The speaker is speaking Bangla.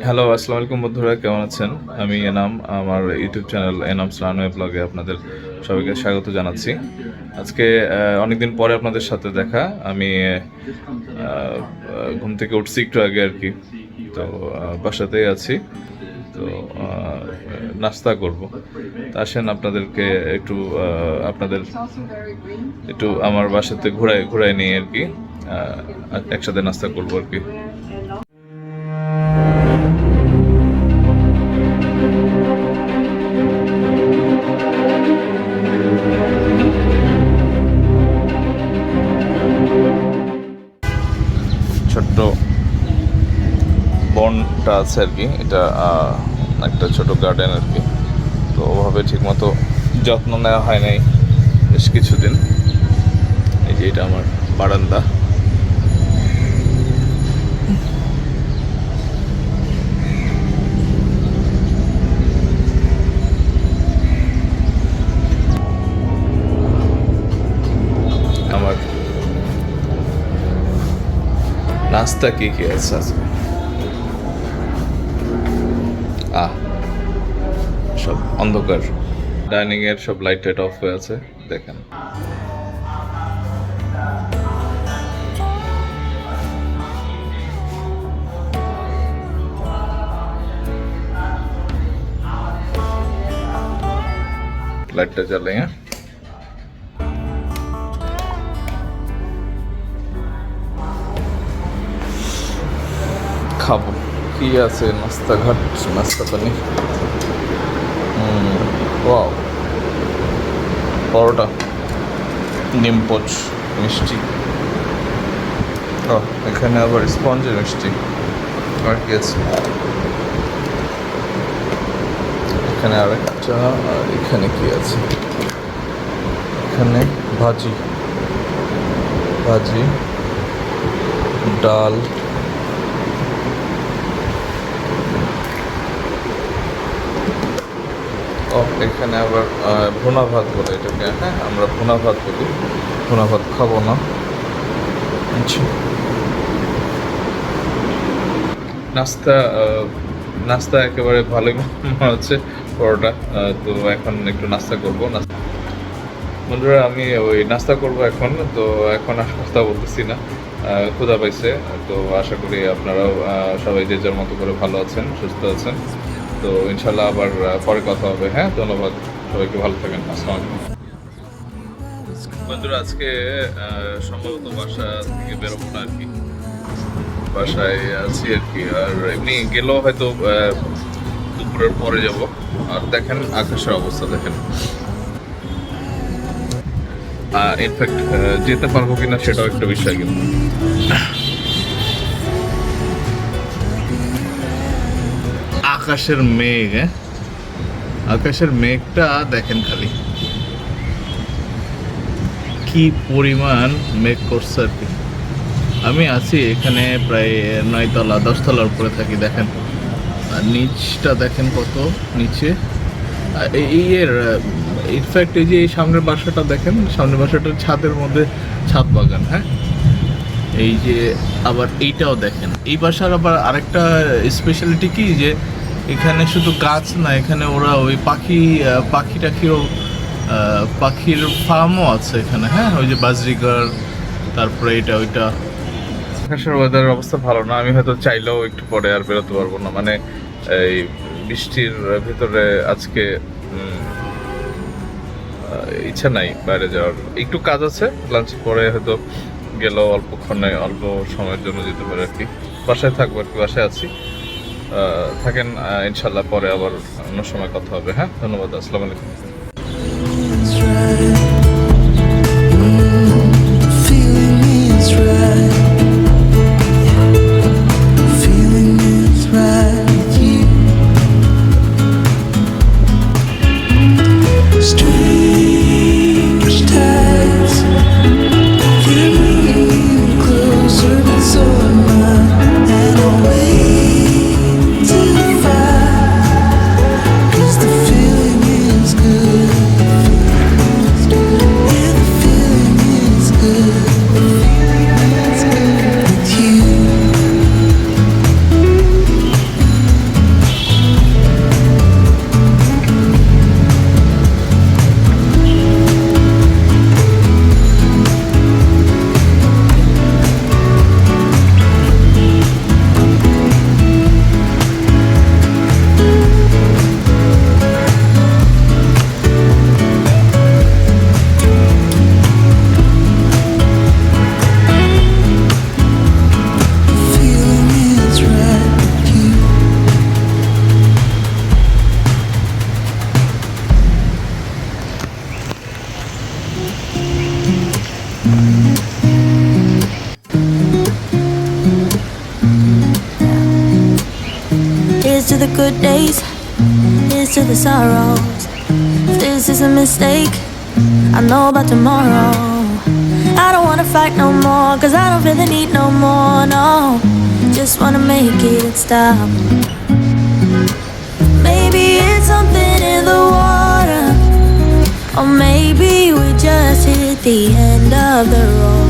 হ্যালো, আসসালামু আলাইকুম বন্ধুরা, কেমন আছেন? আমি এনাম, আমার ইউটিউব চ্যানেল এনামস রানওয়ে ব্লগে আপনাদের সবাইকে স্বাগত জানাচ্ছি। আজকে অনেকদিন পরে আপনাদের সাথে দেখা। আমি ঘুম থেকে উঠছি একটু আগে আর কি, তো বাসাতেই আছি। তো নাস্তা করব, তা আসেন আপনাদেরকে আপনাদের একটু আমার বাসাতে ঘুরাই নিয়ে আর কি, একসাথে নাস্তা করবো আর কি। ছোট্ট বনটা আছে আর কি, এটা একটা ছোট গার্ডেন আর কি। তো ওভাবে ঠিকমতো যত্ন নেওয়া হয় নাই বেশ কিছুদিন। এই যে এটা আমার বারান্দা। আমার নাস্তা কি কি আছে আজকে? সব অন্ধকার, ডাইনিং এর সব লাইট টাইট অফ হয়ে আছে, দেখেন। লাইটটা জ্বালাই, হ্যাঁ। খাবো কি আছে? নাস্তা পানি। ওয়াও, পরোটা, নিমপোচ, মিষ্টি। ও, এখানে আবার স্পঞ্জের মিষ্টি। আর কি আছে এখানে? আরেকটা। আর এখানে কি আছে? এখানে ভাজি, ডাল, এখানে আবার ভুনা ভাত বলে এটাকে, হ্যাঁ আমরা ভুনা ভাত বলি। ভুনা ভাত খাবো না। আচ্ছা, নাস্তা একেবারে ভালোই মনে হচ্ছে, পরোটা। তো এখন একটু নাস্তা করবো। বন্ধুরা, আমি ওই নাস্তা করব এখন। তো এখন আর কথা বলতেছি না, ক্ষুধা পাইছে। তো আশা করি আপনারাও সবাই যে যার মতো করে ভালো আছেন, সুস্থ আছেন। তো ইনশাল্লাহ আবার পরে কথা হবে। হ্যাঁ, ধন্যবাদ সবাইকে, ভালো থাকেন। আসসালামু আলাইকুম বন্ধুরা। আজকে সম্ভবত বাসা থেকে বেরোবো না আর কি, বাসায় আছি আর কি। আর এমনি গেলেও হয়তো দুপুরের পরে যাব। আর দেখেন আকাশের অবস্থা দেখেন। ইনফ্যাক্ট যেতে পারবো কিনা সেটাও একটা বিষয়। কিন্তু আকাশের মেঘ, আকাশের মেঘটা দেখেন খালি, কি পরিমাণ মেঘ করছে আর কি। আমি আছি এখানে প্রায় 9 তলা 10 তলার উপরে থাকি, দেখেন। আর নিচটা দেখেন কত নিচে। ইনফ্যাক্ট এই যে এই সামনের বাসাটা দেখেন, সামনের বাসাটার ছাদের মধ্যে ছাদ বাগান, হ্যাঁ। এই যে আবার এইটাও দেখেন, এই বাসার আবার আরেকটা স্পেশালিটি কি, যে এখানে শুধু গাছ না, এখানে ওরা ওই পাখির ফার্মও আছে এখানে, হ্যাঁ। ওই যে বাজরিগার, তারপরে এটা ওইটা। আকাশের ওয়েদারের অবস্থা ভালো না। আমি হয়তো চাইলেও একটু পরে আর বেরোতে পারবো না, মানে এই বৃষ্টির ভিতরে আজকে ইচ্ছা নাই বাইরে যাওয়ার। একটু কাজ আছে, লাঞ্চের পরে হয়তো গেলেও অল্প সময়ের জন্য যেতে পারে আর কি। বাসায় থাকবো আর কি, বাসায় আছি। থাকেন, ইনশাল্লাহ পরে আবার অন্য সময় কথা হবে। হ্যাঁ, ধন্যবাদ। আসসালামু আলাইকুম। It's good. it's rescue. Here's to the good days, here's to the sorrows. If this is a mistake, I know about tomorrow. I don't wanna fight no more, cause I don't feel the need no more, no. Just wanna make it stop. Maybe it's something in the water, or maybe we just hit the end of the road.